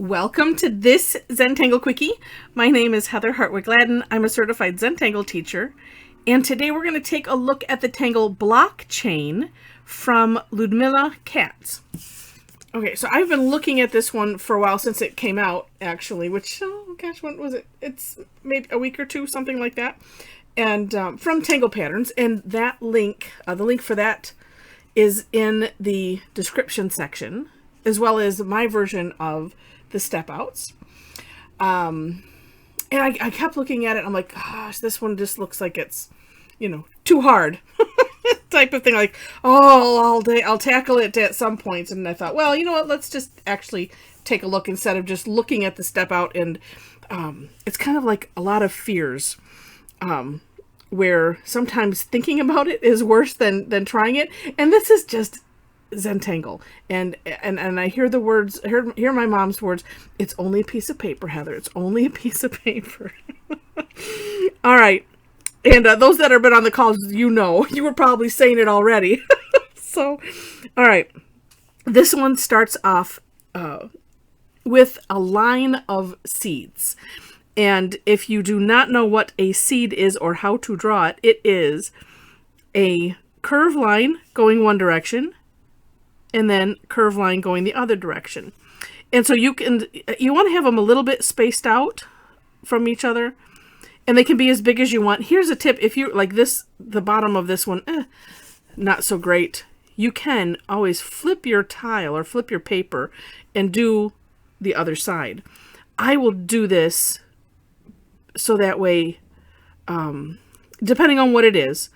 Welcome to this Zentangle Quickie. My name is Heather Hartwick Gladden. I'm a Certified Zentangle Teacher. And today we're going to take a look at the Tangle blockchain from Ludmila Katz. Okay, so I've been looking at this one for a while since it came out, actually, which, oh gosh, when was it? It's maybe a week or two, something like that. And from Tangle Patterns. And that link, the link for that is in the description section, as well as my version of the step outs. And I kept looking at it. I'm like, gosh, this one just looks like it's, too hard type of thing. Like, oh, I'll tackle it at some point. And I thought, well, you know what? Let's just actually take a look instead of just looking at the step out. And it's kind of like a lot of fears, where sometimes thinking about it is worse than trying it. And this is just Zentangle, and I hear the words, hear my mom's words. It's only a piece of paper, Heather. It's only a piece of paper. All right, and those that have been on the calls, you were probably saying it already. So, all right, this one starts off with a line of seeds, and if you do not know what a seed is or how to draw it, it is a curved line going one direction, and then curve line going the other direction. And so you want to have them a little bit spaced out from each other, and they can be as big as you want. Here's a tip. If you like this, the bottom of this one, not so great. You can always flip your tile or flip your paper and do the other side. I will do this so that way, depending on what it is,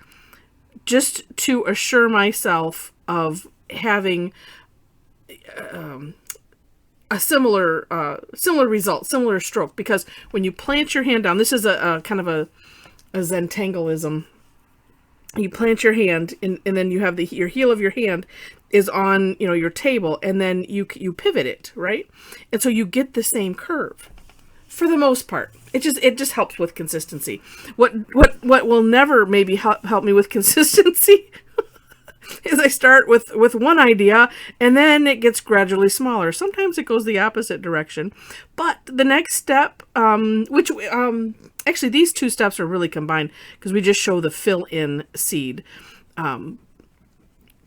just to assure myself of having a similar result, similar stroke. Because when you plant your hand down, this is a kind of a Zentangleism. You plant your hand, and then you have your heel of your hand is on your table, and then you pivot it, right? And so you get the same curve for the most part. It just helps with consistency. What will never maybe help me with consistency is I start with one idea, and then it gets gradually smaller. Sometimes it goes the opposite direction. But the next step, actually these two steps are really combined because we just show the fill-in seed. But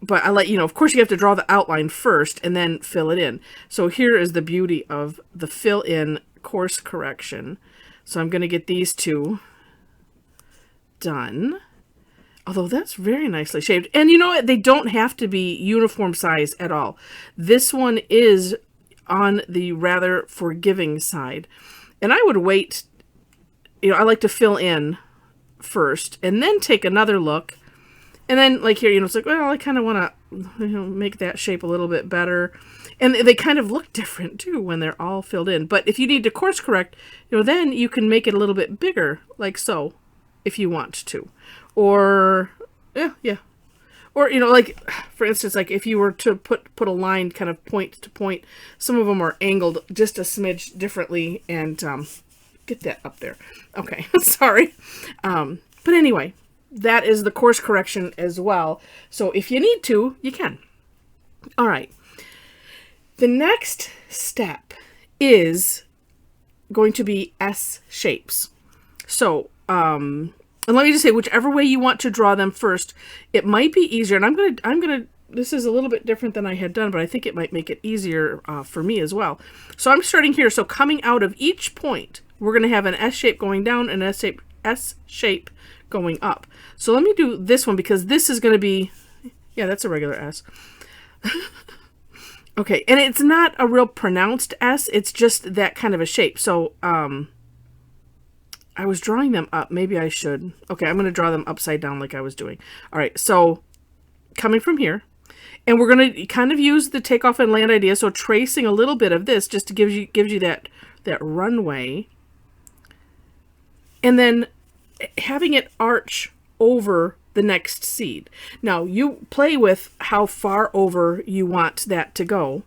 I let of course you have to draw the outline first and then fill it in. So here is the beauty of the fill-in course correction. So I'm going to get these two done. Although that's very nicely shaped. And you know what? They don't have to be uniform size at all. This one is on the rather forgiving side. And I would wait, I like to fill in first and then take another look. And then like here, it's like, well, I kind of want to make that shape a little bit better. And they kind of look different too when they're all filled in. But if you need to course correct, then you can make it a little bit bigger, like so, if you want to. Or, yeah. Or, like, for instance, like if you were to put a line kind of point to point, some of them are angled just a smidge differently, and get that up there. Okay, sorry. But anyway, that is the course correction as well. So if you need to, you can. All right. The next step is going to be S shapes. So, and let me just say, whichever way you want to draw them first, it might be easier. And I'm gonna, this is a little bit different than I had done, but I think it might make it easier for me as well. So I'm starting here. So coming out of each point, we're gonna have an S shape going down and S shape going up. So let me do this one because this is gonna be, yeah, that's a regular S. Okay, and it's not a real pronounced S. It's just that kind of a shape. So, I was drawing them up. Maybe I should. Okay, I'm going to draw them upside down like I was doing. All right, so coming from here, and we're going to kind of use the takeoff and land idea. So tracing a little bit of this just to gives you that runway, and then having it arch over the next seed. Now you play with how far over you want that to go.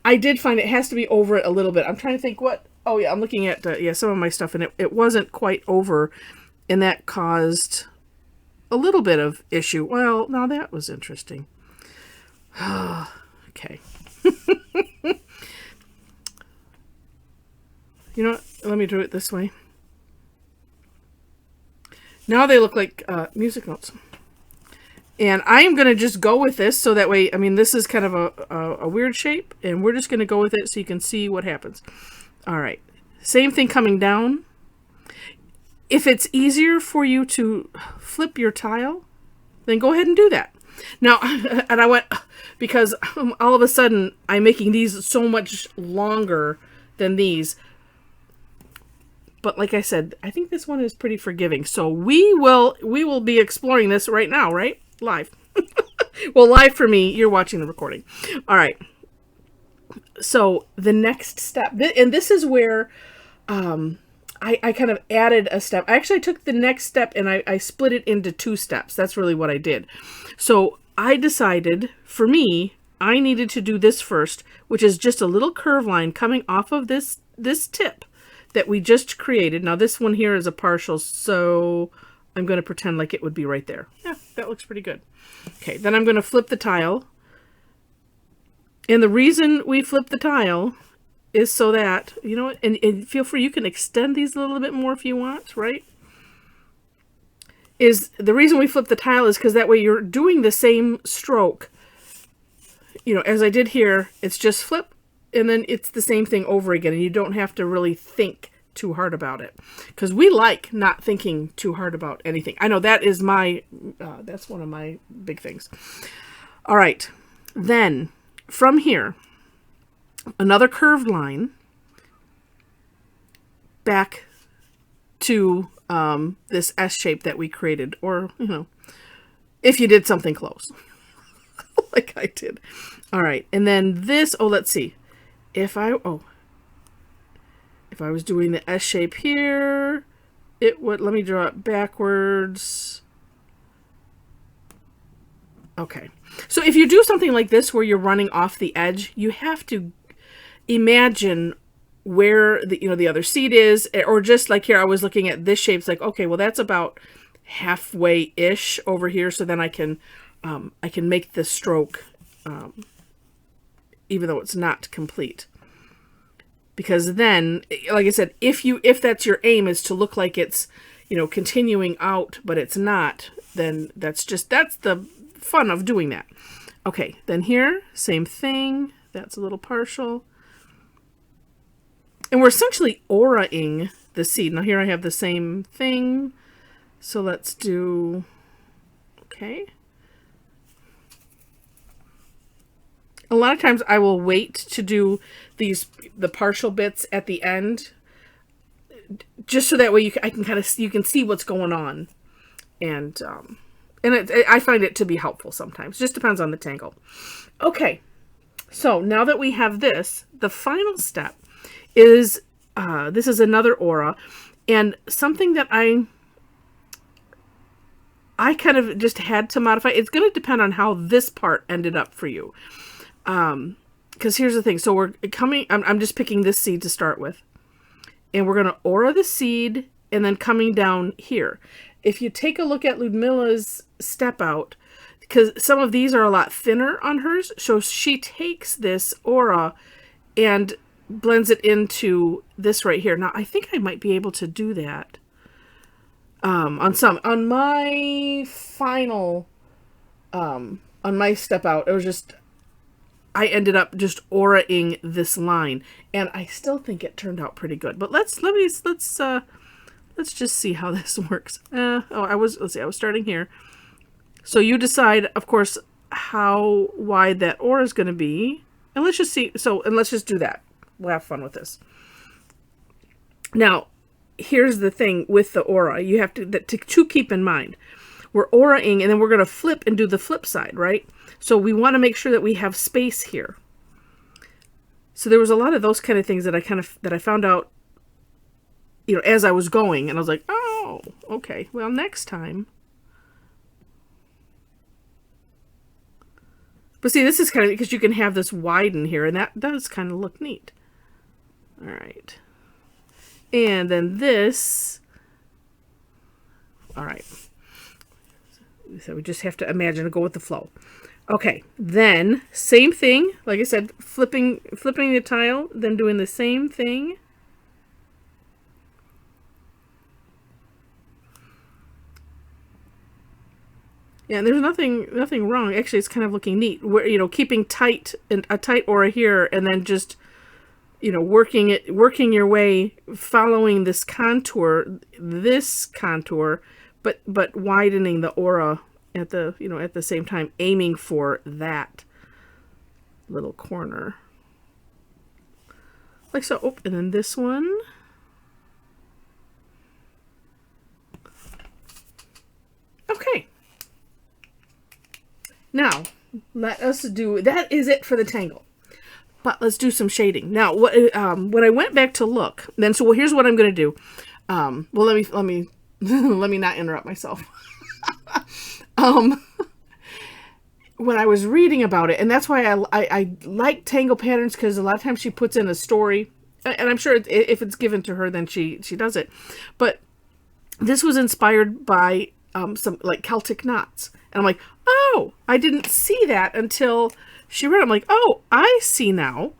I did find it has to be over it a little bit. I'm trying to think what. Oh yeah, I'm looking at some of my stuff, and it wasn't quite over, and that caused a little bit of issue. Well, now that was interesting. Okay. You know what? Let me do it this way. Now they look like music notes. And I am going to just go with this so that way, I mean, this is kind of a weird shape, and we're just going to go with it so you can see what happens. All right. Same thing coming down. If it's easier for you to flip your tile, then go ahead and do that. Now, and I went, because all of a sudden I'm making these so much longer than these. But like I said, I think this one is pretty forgiving. So we will be exploring this right now, right? Live. Well, live for me, you're watching the recording. All right. So the next step, and this is where I kind of added a step. I actually took the next step and I split it into 2 steps. That's really what I did. So I decided, for me, I needed to do this first, which is just a little curve line coming off of this tip that we just created. Now this one here is a partial, so I'm going to pretend like it would be right there. Yeah, that looks pretty good. Okay, then I'm going to flip the tile. And the reason we flip the tile is so that, you know, and feel free, you can extend these a little bit more if you want, right? Is the reason we flip the tile is because that way you're doing the same stroke. You know, as I did here, it's just flip, and then it's the same thing over again, and you don't have to really think too hard about it. Because we like not thinking too hard about anything. I know that is my, that's one of my big things. All right, then from here, another curved line back to this S shape that we created, or, you know, if you did something close, like I did. All right, and then this, oh, let's see. If I was doing the S shape here, it would, let me draw it backwards. Okay, so if you do something like this where you're running off the edge, you have to imagine where the, you know, the other seed is, or just like here, I was looking at this shape. It's like, okay, well, that's about halfway-ish over here, so then I can make the stroke, even though it's not complete. Because then, like I said, if that's your aim, is to look like it's, you know, continuing out, but it's not, then that's the fun of doing that. Okay, then here, same thing. That's a little partial. And we're essentially aura-ing the seed. Now here I have the same thing. So let's do, okay. A lot of times I will wait to do the partial bits at the end, just so that way I can kind of, you can see what's going on. And I find it to be helpful sometimes. Just depends on the tangle. Okay. So now that we have this, the final step is, this is another aura, and something that I kind of just had to modify. It's going to depend on how this part ended up for you. Because here's the thing. So we're coming, I'm just picking this seed to start with, and we're going to aura the seed, and then coming down here. If you take a look at Ludmila's step out, because some of these are a lot thinner on hers, so she takes this aura and blends it into this right here. Now, I think I might be able to do that on my final, on my step out, it was just, I ended up just aura-ing this line, and I still think it turned out pretty good. But let's just see how this works. Let's see, I was starting here. So you decide, of course, how wide that aura is going to be. And let's just see. And let's just do that. We'll have fun with this. Now, here's the thing with the aura. You have to keep in mind. We're aura-ing, and then we're going to flip and do the flip side, right? So we want to make sure that we have space here. So there was a lot of those kind of things that I found out, you know, as I was going, and I was like, oh, okay. Well, next time. But see, this is kind of, because you can have this widen here, and that does kind of look neat. All right. And then this. All right. So we just have to imagine to go with the flow. Okay. Then, same thing. Like I said, flipping the tile, then doing the same thing. Yeah, and there's nothing wrong. Actually, it's kind of looking neat. Where, keeping tight and a tight aura here, and then just, working your way, following this contour, but widening the aura at the same time, aiming for that little corner. Like so. Oh, and then this one. Okay. Now, let us do, that is it for the tangle. But let's do some shading. Now, when I went back to look, then, so here's what I'm going to do. Well, let me let me not interrupt myself. When I was reading about it, and that's why I like Tangle Patterns, because a lot of times she puts in a story, and I'm sure if it's given to her, then she does it. But this was inspired by some like Celtic knots, and I'm like, oh, I didn't see that until she read it. I'm like, oh, I see now.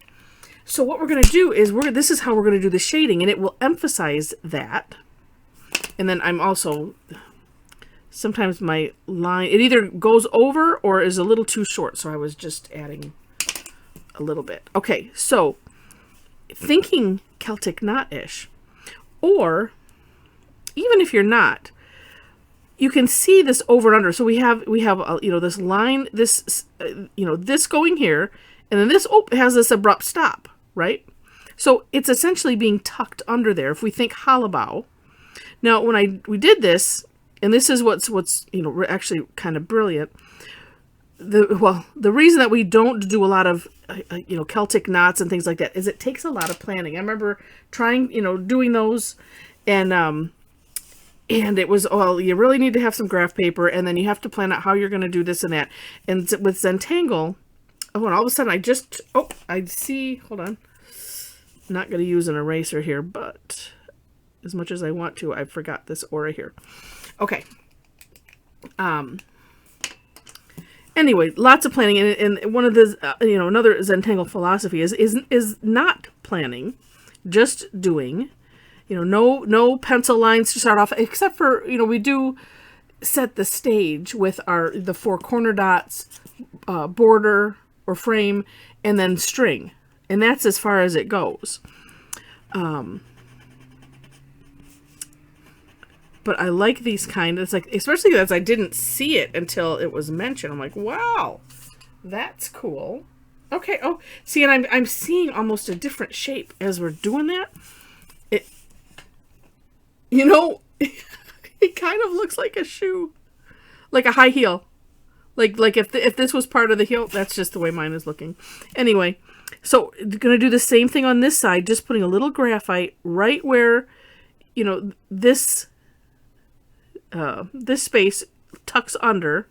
So what we're going to do is this is how we're going to do the shading, and it will emphasize that. And then I'm also, sometimes my line, it either goes over or is a little too short. So I was just adding a little bit. Okay, so thinking Celtic knot-ish, or even if you're not, you can see this over and under. So we have this line, this this going here, and then this has this abrupt stop, right? So it's essentially being tucked under there. If we think hollow. Now, when we did this, and this is what's actually kind of brilliant. The reason that we don't do a lot of Celtic knots and things like that is it takes a lot of planning. I remember trying doing those, and it was, well, you really need to have some graph paper, and then you have to plan out how you're going to do this and that. And with Zentangle, and all of a sudden I see, hold on, I'm not going to use an eraser here, but as much as I want to, I forgot this aura here. Okay. Anyway, lots of planning, and one of the another Zentangle philosophy is not planning, just doing. No pencil lines to start off, except for we do set the stage with the 4 corner dots, border or frame, and then string, and that's as far as it goes. But I like these it's like, especially as I didn't see it until it was mentioned. I'm like, wow, that's cool. Okay. Oh, see, and I'm seeing almost a different shape as we're doing that. It kind of looks like a shoe, like a high heel. Like if this was part of the heel, that's just the way mine is looking. Anyway, so gonna do the same thing on this side, just putting a little graphite right where, this space tucks under.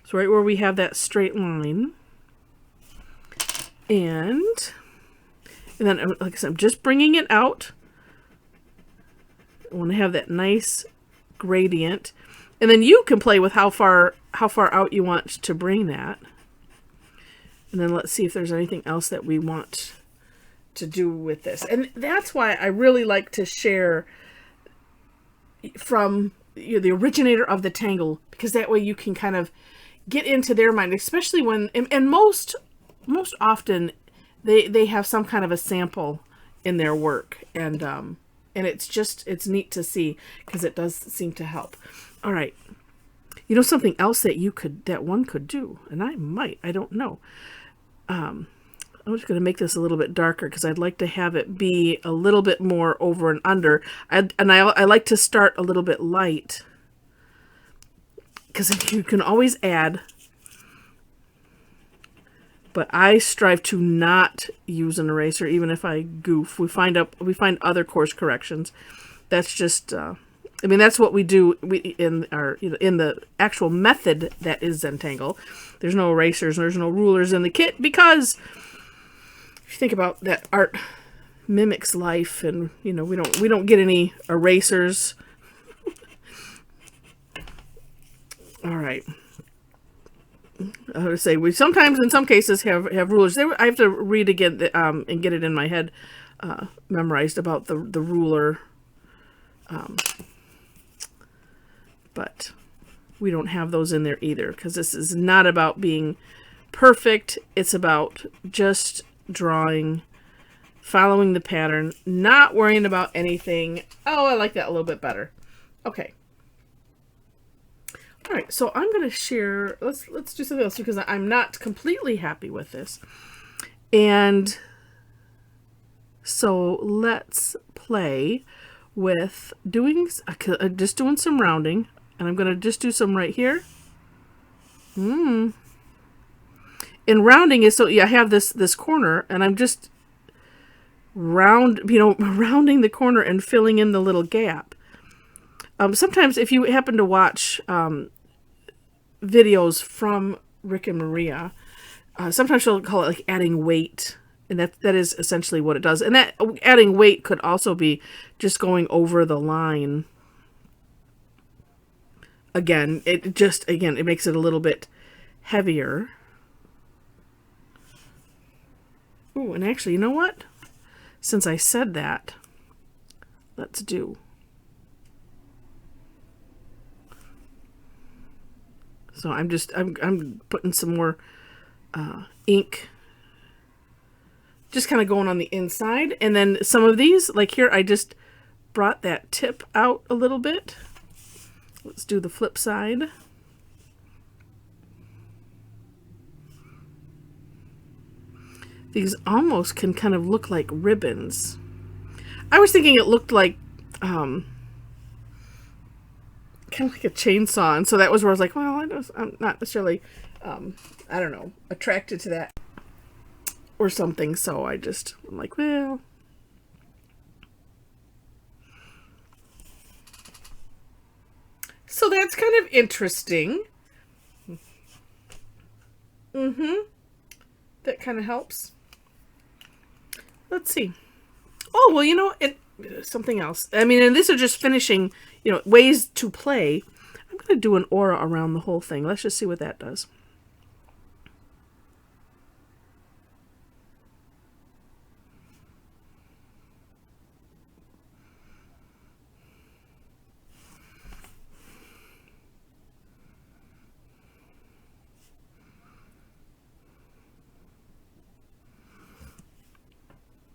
So right where we have that straight line. And then, like I said, I'm just bringing it out. I want to have that nice gradient. And then you can play with how far out you want to bring that. And then let's see if there's anything else that we want to do with this. And that's why I really like to share from the originator of the Tangle, because that way you can kind of get into their mind, especially when, and most often they have some kind of a sample in their work, and it's neat to see, because it does seem to help. All right, something else that one could do, and I don't know. I'm just going to make this a little bit darker, because I'd like to have it be a little bit more over and under. I like to start a little bit light, because you can always add. But I strive to not use an eraser, even if I goof. We find other course corrections. That's just, that's what we do in the actual method that is Zentangle. There's no erasers, there's no rulers in the kit, because if you think about that, art mimics life, and we don't get any erasers. All right. I would say we sometimes, in some cases, have rulers. I have to read again and get it in my head, memorized about the ruler. But we don't have those in there either, because this is not about being perfect. It's about just drawing, following the pattern, not worrying about anything. Oh, I like that a little bit better. Okay. All right, so I'm going to share, let's do something else, because I'm not completely happy with this. And so let's play with just doing some rounding. And I'm going to just do some right here. And rounding is, so yeah, I have this corner, and I'm just rounding the corner and filling in the little gap. Sometimes if you happen to watch videos from Rick and Maria, sometimes she'll call it like adding weight. And that is essentially what it does. And that adding weight could also be just going over the line. Again, it makes it a little bit heavier. Ooh, and actually, you know what? Since I said that, let's do. So I'm putting some more ink, just kind of going on the inside. And then some of these, like here, I just brought that tip out a little bit. Let's do the flip side. These almost can kind of look like ribbons. I was thinking it looked like kind of like a chainsaw, and so that was where I was like, well, I'm not necessarily I don't know, attracted to that or something. So I'm like, well, so that's kind of interesting. That kind of helps. Let's see. Oh, well, something else. I mean, and these are just finishing, ways to play. I'm going to do an aura around the whole thing. Let's just see what that does.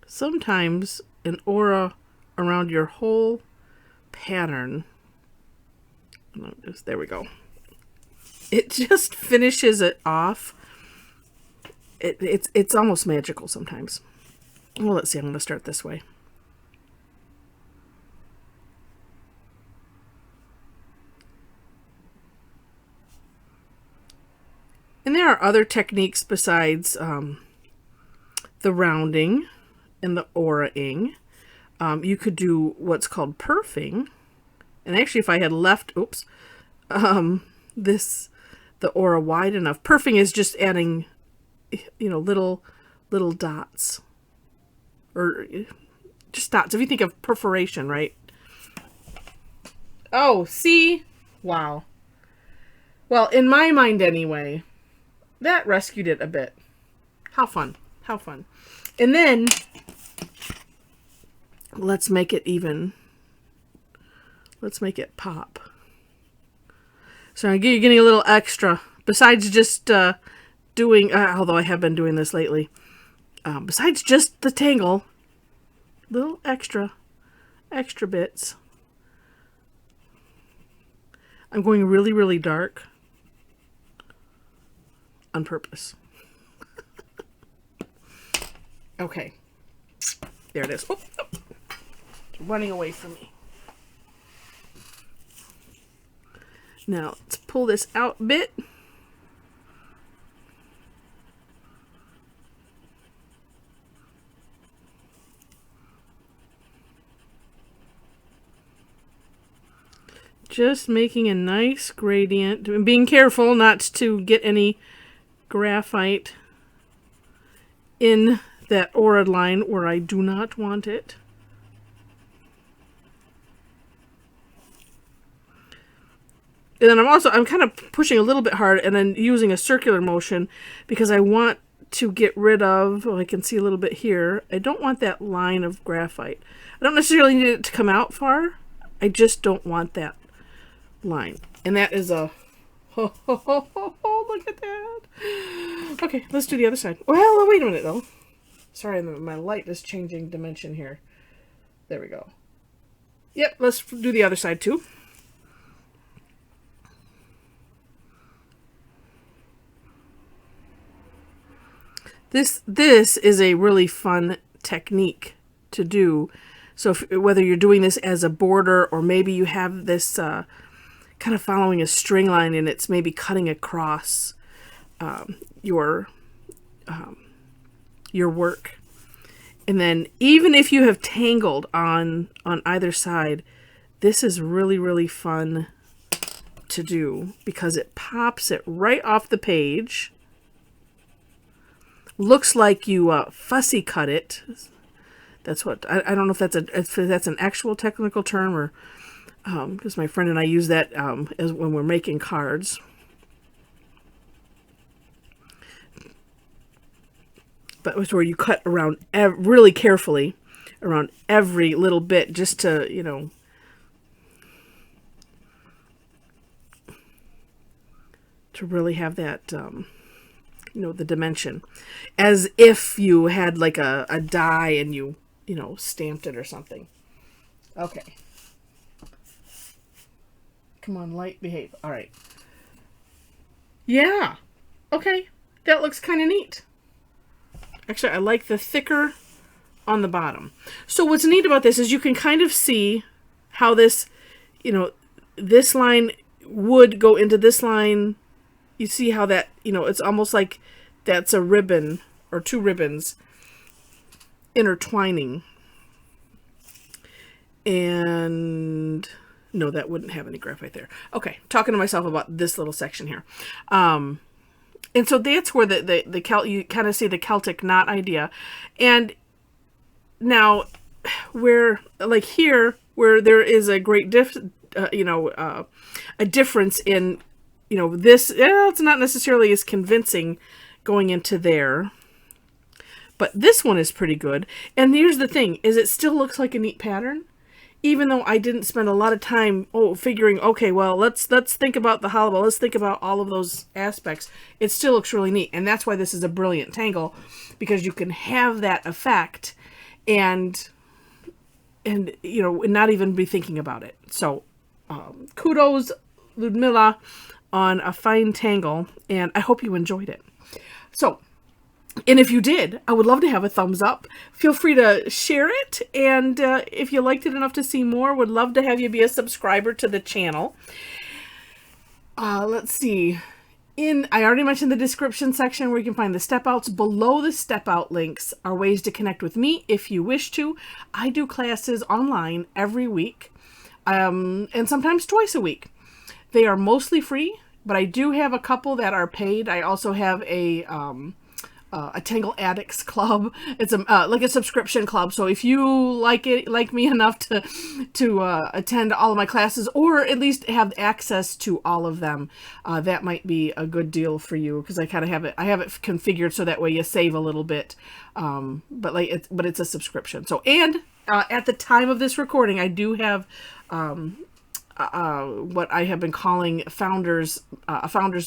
Sometimes an aura around your whole pattern, there we go, it just finishes it off. It's almost magical sometimes. Well, let's see, I'm going to start this way. And there are other techniques besides the rounding and the aura-ing. You could do what's called perfing. And actually, if I had left, the aura wide enough. Perfing is just adding, little dots. Or just dots. If you think of perforation, right? Oh, see? Wow. Well, in my mind anyway, that rescued it a bit. How fun. How fun. And then let's make it even. Let's make it pop. So you're getting a little extra. Besides just doing, although I have been doing this lately. Besides just the tangle, little extra bits. I'm going really, really dark on purpose. Okay. There it is. Oh, it's running away from me. Now, let's pull this out a bit. Just making a nice gradient. And being careful not to get any graphite in that aura line where I do not want it. And then I'm kind of pushing a little bit hard and then using a circular motion because I want to get rid of, I can see a little bit here, I don't want that line of graphite. I don't necessarily need it to come out far, I just don't want that line. And that is a Look at that. Okay, let's do the other side. Well, wait a minute though. Sorry, my light is changing dimension here. There we go. Yep, let's do the other side too. This is a really fun technique to do. So whether you're doing this as a border, or maybe you have this kind of following a string line and it's maybe cutting across your work. And then even if you have tangled on either side, this is really, really fun to do because it pops it right off the page. Looks like you fussy cut it. That's what, I don't know if that's an actual technical term, or because my friend and I use that as when we're making cards. But it's where you cut around really carefully around every little bit, just to, you know, to really have that, you know, the dimension, as if you had like a die and you know, stamped it or something. Okay. Come on, light, behave. All right. Yeah. Okay. That looks kind of neat. Actually, I like the thicker on the bottom. So what's neat about this is you can kind of see how this, you know, this line would go into this line. You see how that, you know, it's almost like that's a ribbon or two ribbons intertwining. And no, that wouldn't have any graphite there. Okay, talking to myself about this little section here. And so that's where you kind of see the Celtic knot idea. And now where, like here, where there is a great a difference in, you know, this, it's not necessarily as convincing going into there. But this one is pretty good. And here's the thing, is it still looks like a neat pattern. Even though I didn't spend a lot of time figuring, okay, well, let's think about the hollow, let's think about all of those aspects. It still looks really neat. And that's why this is a brilliant tangle, because you can have that effect and you know, not even be thinking about it. So kudos, Ludmila, on a fine tangle, and I hope you enjoyed it. So, and if you did, I would love to have a thumbs up. Feel free to share it. And if you liked it enough to see more, would love to have you be a subscriber to the channel. Let's see. I already mentioned the description section where you can find the step outs. Below the step out links are ways to connect with me if you wish to. I do classes online every week, and sometimes twice a week. They are mostly free, but I do have a couple that are paid. I also have a Tangle Addicts Club. It's like a subscription club. So if you like me enough to attend all of my classes, or at least have access to all of them, that might be a good deal for you, because I kind of have it configured so that way you save a little bit. But it's a subscription. So, and at the time of this recording, I do have what I have been calling a founders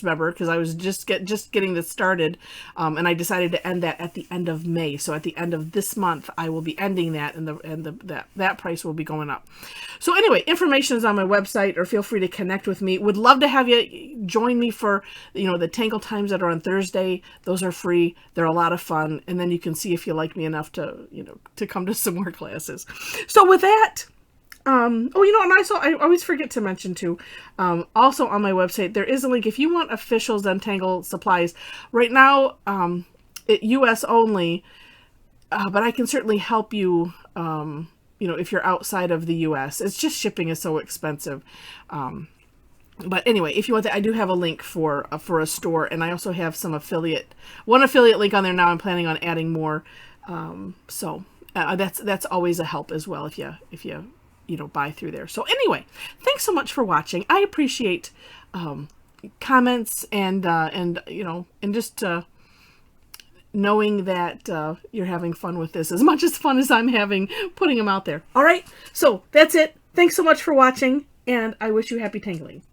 member, because I was just getting this started, and I decided to end that at the end of May. So at the end of this month, I will be ending that, and that price will be going up. So anyway, information is on my website, or feel free to connect with me. Would love to have you join me for, you know, the Tangle Times that are on Thursday. Those are free. They're a lot of fun, and then you can see if you like me enough to, you know, to come to some more classes. So with that. And I always forget to mention too, also on my website, there is a link if you want official Zentangle supplies. Right now, US only, but I can certainly help you, you know, if you're outside of the US. It's just shipping is so expensive. But anyway, if you want that, I do have a link for a store, and I also have one affiliate link on there now. I'm planning on adding more. So that's always a help as well if you know, buy through there. So anyway, thanks so much for watching. I appreciate comments and you know, and just knowing that you're having fun with this as much as fun as I'm having putting them out there. All right, so that's it. Thanks so much for watching, and I wish you happy tangling.